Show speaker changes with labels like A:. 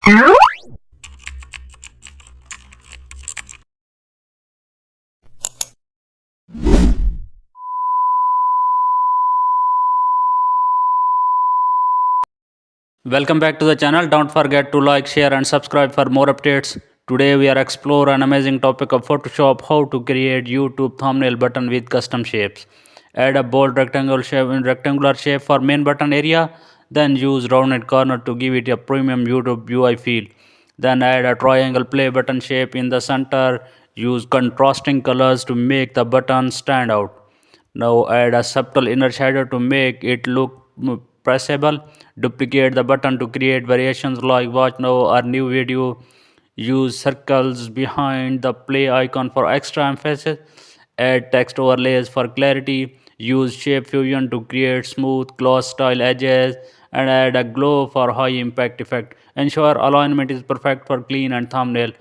A: Welcome back to the channel. Don't forget to like, share and subscribe for more updates. Today we are explore an amazing topic of Photoshop, how to create YouTube thumbnail button with custom shapes. Add a bold rectangular shape for main button area, then use rounded corner to give it a premium YouTube UI feel. Then add a triangle play button shape in the center. Use contrasting colors to make the button stand out. Now add a subtle inner shadow to make it look pressable. Duplicate the button to create variations like watch now or new video. Use circles behind the play icon for extra emphasis. Add text overlays for clarity. Use shape fusion to create smooth gloss style edges and add a glow for high impact effect. Ensure alignment is perfect for clean and thumbnail.